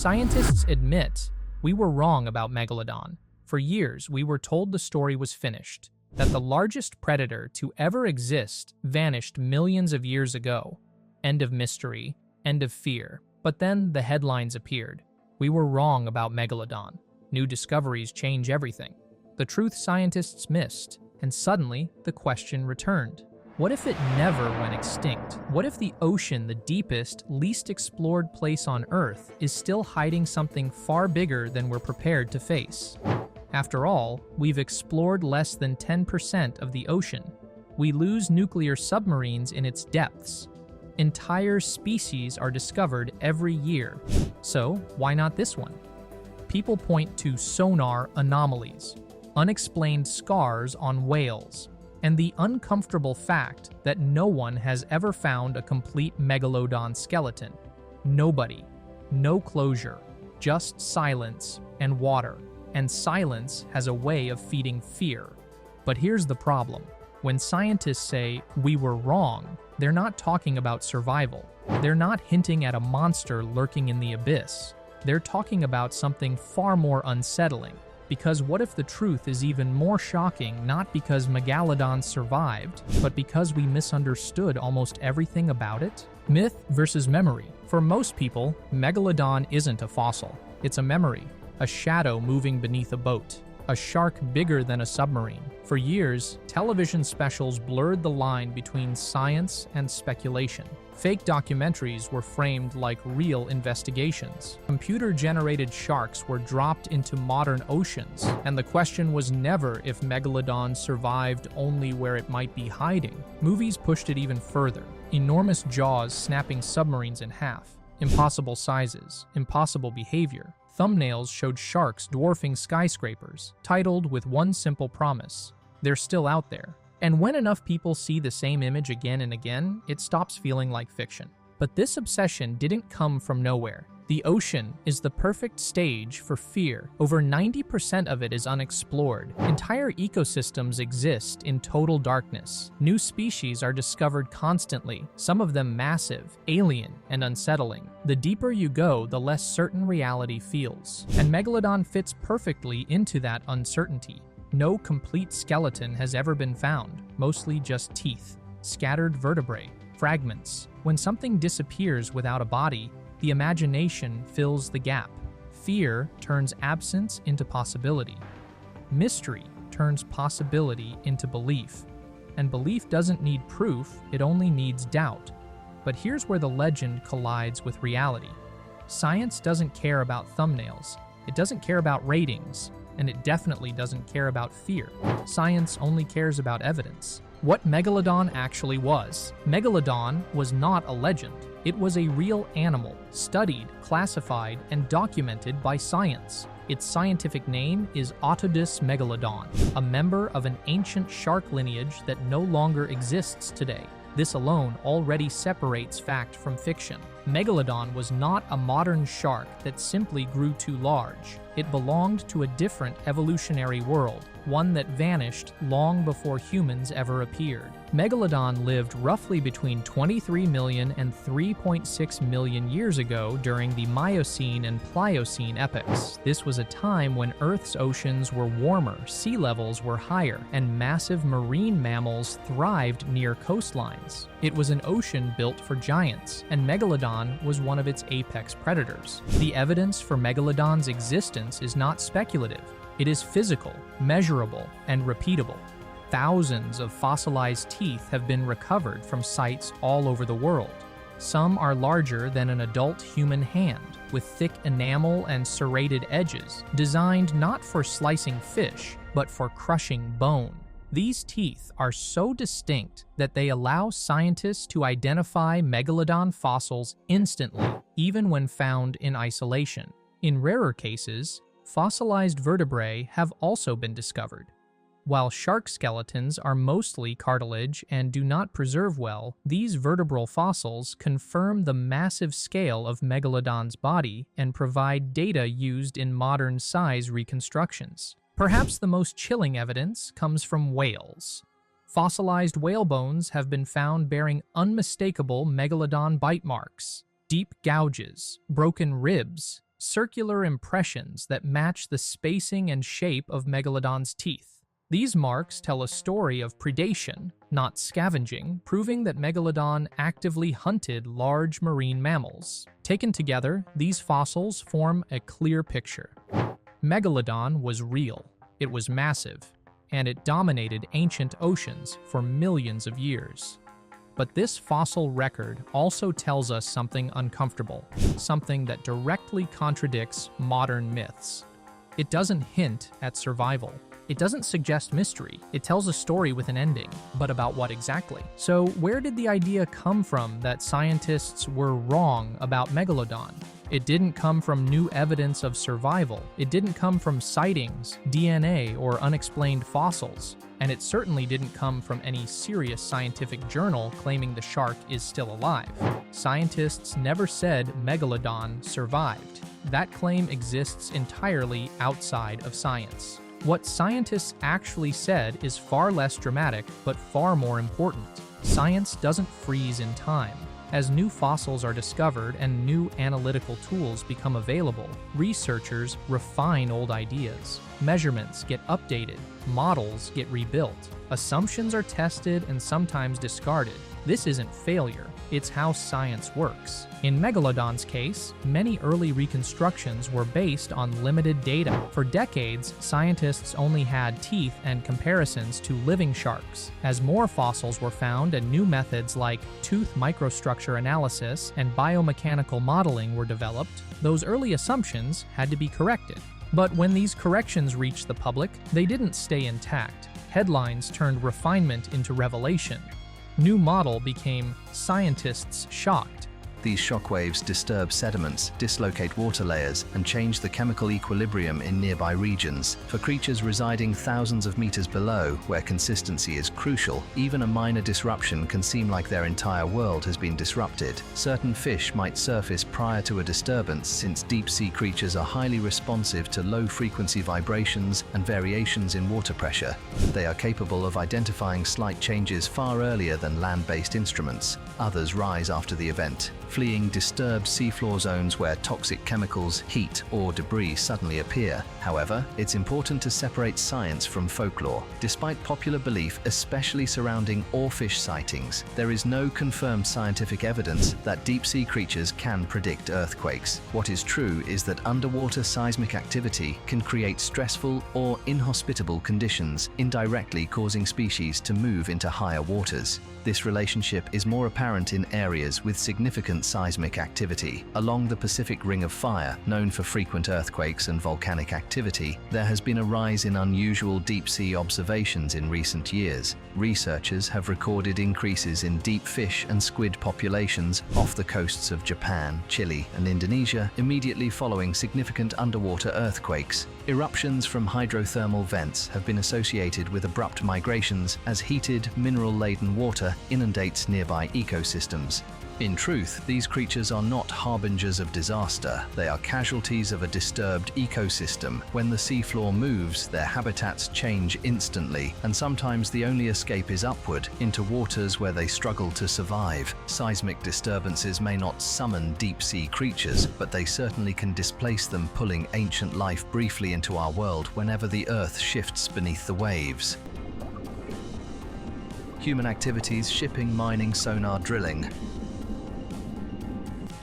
Scientists admit we were wrong about Megalodon. For years, we were told the story was finished, that the largest predator to ever exist vanished millions of years ago. End of mystery, end of fear. But then the headlines appeared. We were wrong about Megalodon. New discoveries change everything. The truth scientists missed, and suddenly the question returned. What if it never went extinct? What if the ocean, the deepest, least explored place on Earth, is still hiding something far bigger than we're prepared to face? After all, we've explored less than 10% of the ocean. We lose nuclear submarines in its depths. Entire species are discovered every year. So, why not this one? People point to sonar anomalies, unexplained scars on whales, and the uncomfortable fact that no one has ever found a complete Megalodon skeleton. Nobody. No closure. Just silence and water. And silence has a way of feeding fear. But here's the problem. When scientists say, we were wrong, they're not talking about survival. They're not hinting at a monster lurking in the abyss. They're talking about something far more unsettling. Because what if the truth is even more shocking, not because Megalodon survived, but because we misunderstood almost everything about it? Myth versus memory. For most people, Megalodon isn't a fossil. It's a memory, a shadow moving beneath a boat, a shark bigger than a submarine. For years, television specials blurred the line between science and speculation. Fake documentaries were framed like real investigations. Computer-generated sharks were dropped into modern oceans, and the question was never if Megalodon survived only where it might be hiding. Movies pushed it even further. Enormous jaws snapping submarines in half. Impossible sizes, impossible behavior. Thumbnails showed sharks dwarfing skyscrapers, titled with one simple promise: they're still out there. And when enough people see the same image again and again, it stops feeling like fiction. But this obsession didn't come from nowhere. The ocean is the perfect stage for fear. Over 90% of it is unexplored. Entire ecosystems exist in total darkness. New species are discovered constantly, some of them massive, alien, and unsettling. The deeper you go, the less certain reality feels. And Megalodon fits perfectly into that uncertainty. No complete skeleton has ever been found, mostly just teeth, scattered vertebrae, fragments. When something disappears without a body, the imagination fills the gap. Fear turns absence into possibility. Mystery turns possibility into belief. And belief doesn't need proof, it only needs doubt. But here's where the legend collides with reality. Science doesn't care about thumbnails. It doesn't care about ratings. And it definitely doesn't care about fear. Science only cares about evidence. What Megalodon actually was. Megalodon was not a legend. It was a real animal, studied, classified, and documented by science. Its scientific name is Otodus megalodon, a member of an ancient shark lineage that no longer exists today. This alone already separates fact from fiction. Megalodon was not a modern shark that simply grew too large. It belonged to a different evolutionary world, one that vanished long before humans ever appeared. Megalodon lived roughly between 23 million and 3.6 million years ago during the Miocene and Pliocene epochs. This was a time when Earth's oceans were warmer, sea levels were higher, and massive marine mammals thrived near coastlines. It was an ocean built for giants, and Megalodon was one of its apex predators. The evidence for Megalodon's existence is not speculative. It is physical, measurable, and repeatable. Thousands of fossilized teeth have been recovered from sites all over the world. Some are larger than an adult human hand, with thick enamel and serrated edges, designed not for slicing fish, but for crushing bone. These teeth are so distinct that they allow scientists to identify Megalodon fossils instantly, even when found in isolation. In rarer cases, fossilized vertebrae have also been discovered. While shark skeletons are mostly cartilage and do not preserve well, these vertebral fossils confirm the massive scale of Megalodon's body and provide data used in modern size reconstructions. Perhaps the most chilling evidence comes from whales. Fossilized whale bones have been found bearing unmistakable Megalodon bite marks, deep gouges, broken ribs, circular impressions that match the spacing and shape of Megalodon's teeth. These marks tell a story of predation, not scavenging, proving that Megalodon actively hunted large marine mammals. Taken together, these fossils form a clear picture. Megalodon was real, it was massive, and it dominated ancient oceans for millions of years. But this fossil record also tells us something uncomfortable, something that directly contradicts modern myths. It doesn't hint at survival. It doesn't suggest mystery. It tells a story with an ending, but about what exactly? So where did the idea come from that scientists were wrong about Megalodon? It didn't come from new evidence of survival. It didn't come from sightings, DNA, or unexplained fossils. And it certainly didn't come from any serious scientific journal claiming the shark is still alive. Scientists never said Megalodon survived. That claim exists entirely outside of science. What scientists actually said is far less dramatic, but far more important. Science doesn't freeze in time. As new fossils are discovered and new analytical tools become available, researchers refine old ideas. Measurements get updated, models get rebuilt, assumptions are tested and sometimes discarded. This isn't failure, it's how science works. In Megalodon's case, many early reconstructions were based on limited data. For decades, scientists only had teeth and comparisons to living sharks. As more fossils were found and new methods like tooth microstructure analysis and biomechanical modeling were developed, those early assumptions had to be corrected. But when these corrections reached the public, they didn't stay intact. Headlines turned refinement into revelation. New model became scientists shocked. These shockwaves disturb sediments, dislocate water layers, and change the chemical equilibrium in nearby regions. For creatures residing thousands of meters below, where consistency is crucial, even a minor disruption can seem like their entire world has been disrupted. Certain fish might surface prior to a disturbance, since deep-sea creatures are highly responsive to low-frequency vibrations and variations in water pressure. They are capable of identifying slight changes far earlier than land-based instruments. Others rise after the event, fleeing disturbed seafloor zones where toxic chemicals, heat, or debris suddenly appear. However, it's important to separate science from folklore. Despite popular belief, especially surrounding oarfish sightings, there is no confirmed scientific evidence that deep-sea creatures can predict earthquakes. What is true is that underwater seismic activity can create stressful or inhospitable conditions, indirectly causing species to move into higher waters. This relationship is more apparent in areas with significant seismic activity. Along the Pacific Ring of Fire, known for frequent earthquakes and volcanic activity, there has been a rise in unusual deep-sea observations in recent years. Researchers have recorded increases in deep fish and squid populations off the coasts of Japan, Chile, and Indonesia immediately following significant underwater earthquakes. Eruptions from hydrothermal vents have been associated with abrupt migrations as heated, mineral-laden water inundates nearby ecosystems. In truth, these creatures are not harbingers of disaster. They are casualties of a disturbed ecosystem. When the seafloor moves, their habitats change instantly, and sometimes the only escape is upward, into waters where they struggle to survive. Seismic disturbances may not summon deep-sea creatures, but they certainly can displace them, pulling ancient life briefly into our world whenever the Earth shifts beneath the waves. Human activities: shipping, mining, sonar, drilling.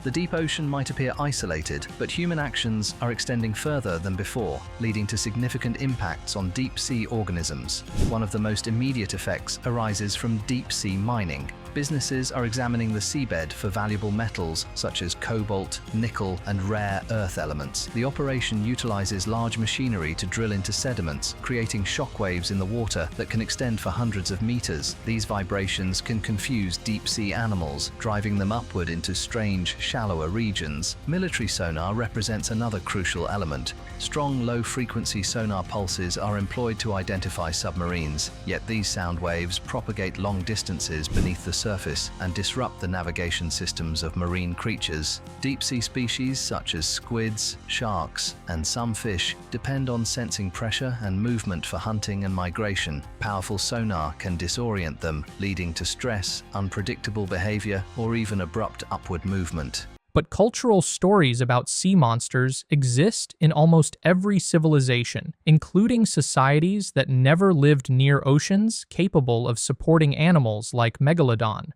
The deep ocean might appear isolated, but human actions are extending further than before, leading to significant impacts on deep-sea organisms. One of the most immediate effects arises from deep-sea mining. Businesses are examining the seabed for valuable metals such as cobalt, nickel, and rare earth elements. The operation utilizes large machinery to drill into sediments, creating shockwaves in the water that can extend for hundreds of meters. These vibrations can confuse deep-sea animals, driving them upward into strange, shallower regions. Military sonar represents another crucial element. Strong, low-frequency sonar pulses are employed to identify submarines, yet these sound waves propagate long distances beneath the surface and disrupt the navigation systems of marine creatures. Deep-sea species such as squids, sharks, and some fish depend on sensing pressure and movement for hunting and migration. Powerful sonar can disorient them, leading to stress, unpredictable behavior, or even abrupt upward movement. But cultural stories about sea monsters exist in almost every civilization, including societies that never lived near oceans capable of supporting animals like Megalodon.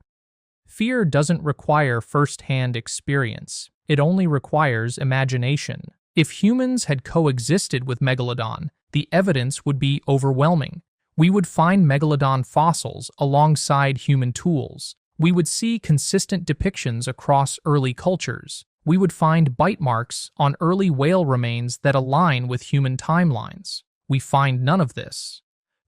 Fear doesn't require first-hand experience. It only requires imagination. If humans had coexisted with Megalodon, the evidence would be overwhelming. We would find Megalodon fossils alongside human tools. We would see consistent depictions across early cultures. We would find bite marks on early whale remains that align with human timelines. We find none of this.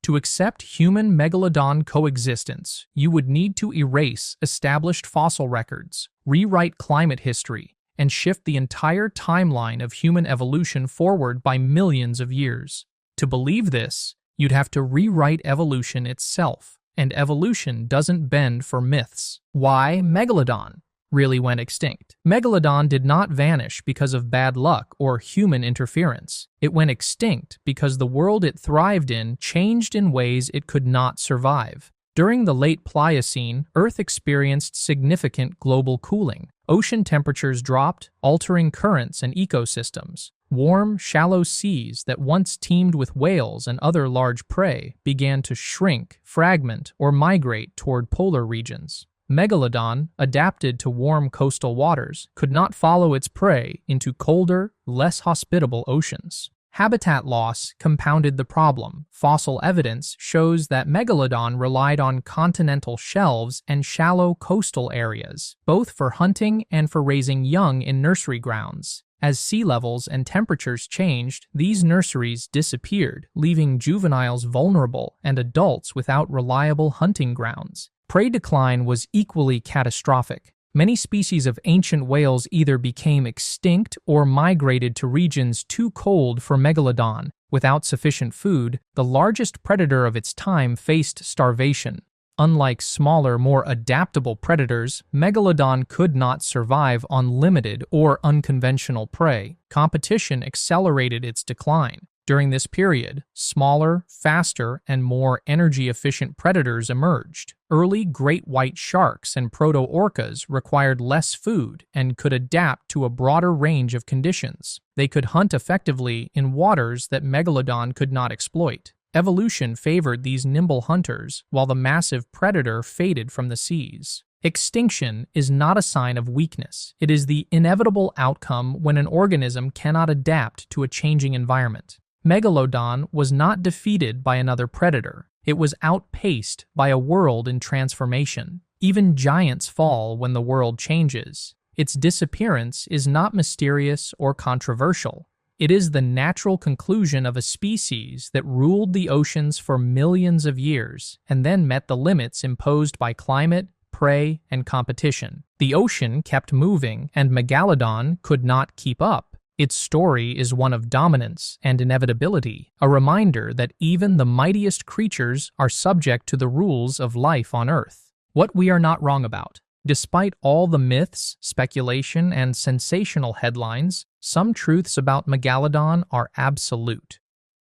To accept human Megalodon coexistence, you would need to erase established fossil records, rewrite climate history, and shift the entire timeline of human evolution forward by millions of years. To believe this, you'd have to rewrite evolution itself, and evolution doesn't bend for myths. Why Megalodon really went extinct? Megalodon did not vanish because of bad luck or human interference. It went extinct because the world it thrived in changed in ways it could not survive. During the late Pliocene, Earth experienced significant global cooling. Ocean temperatures dropped, altering currents and ecosystems. Warm, shallow seas that once teemed with whales and other large prey began to shrink, fragment, or migrate toward polar regions. Megalodon, adapted to warm coastal waters, could not follow its prey into colder, less hospitable oceans. Habitat loss compounded the problem. Fossil evidence shows that Megalodon relied on continental shelves and shallow coastal areas, both for hunting and for raising young in nursery grounds. As sea levels and temperatures changed, these nurseries disappeared, leaving juveniles vulnerable and adults without reliable hunting grounds. Prey decline was equally catastrophic. Many species of ancient whales either became extinct or migrated to regions too cold for Megalodon. Without sufficient food, the largest predator of its time faced starvation. Unlike smaller, more adaptable predators, Megalodon could not survive on limited or unconventional prey. Competition accelerated its decline. During this period, smaller, faster, and more energy-efficient predators emerged. Early great white sharks and proto-orcas required less food and could adapt to a broader range of conditions. They could hunt effectively in waters that Megalodon could not exploit. Evolution favored these nimble hunters, while the massive predator faded from the seas. Extinction is not a sign of weakness. It is the inevitable outcome when an organism cannot adapt to a changing environment. Megalodon was not defeated by another predator. It was outpaced by a world in transformation. Even giants fall when the world changes. Its disappearance is not mysterious or controversial. It is the natural conclusion of a species that ruled the oceans for millions of years and then met the limits imposed by climate, prey, and competition. The ocean kept moving, and Megalodon could not keep up. Its story is one of dominance and inevitability, a reminder that even the mightiest creatures are subject to the rules of life on Earth. What we are not wrong about. Despite all the myths, speculation, and sensational headlines, some truths about Megalodon are absolute.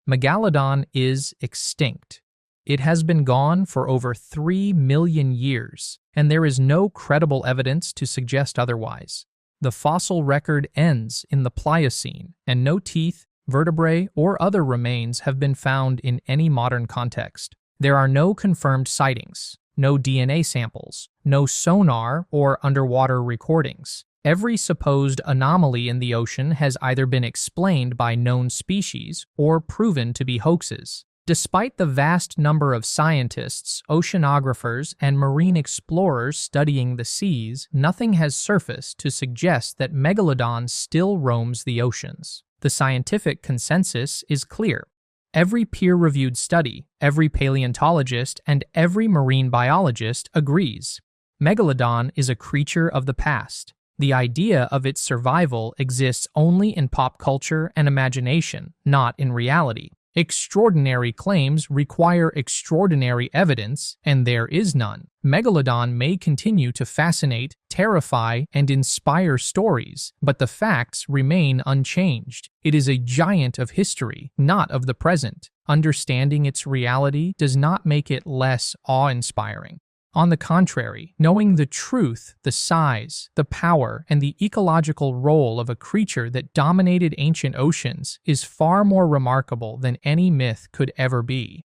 Megalodon is extinct. It has been gone for over 3 million years, and there is no credible evidence to suggest otherwise. The fossil record ends in the Pliocene, and no teeth, vertebrae, or other remains have been found in any modern context. There are no confirmed sightings, no DNA samples, no sonar or underwater recordings. Every supposed anomaly in the ocean has either been explained by known species or proven to be hoaxes. Despite the vast number of scientists, oceanographers, and marine explorers studying the seas, nothing has surfaced to suggest that Megalodon still roams the oceans. The scientific consensus is clear. Every peer-reviewed study, every paleontologist, and every marine biologist agrees. Megalodon is a creature of the past. The idea of its survival exists only in pop culture and imagination, not in reality. Extraordinary claims require extraordinary evidence, and there is none. Megalodon may continue to fascinate, terrify, and inspire stories, but the facts remain unchanged. It is a giant of history, not of the present. Understanding its reality does not make it less awe-inspiring. On the contrary, knowing the truth, the size, the power, and the ecological role of a creature that dominated ancient oceans is far more remarkable than any myth could ever be.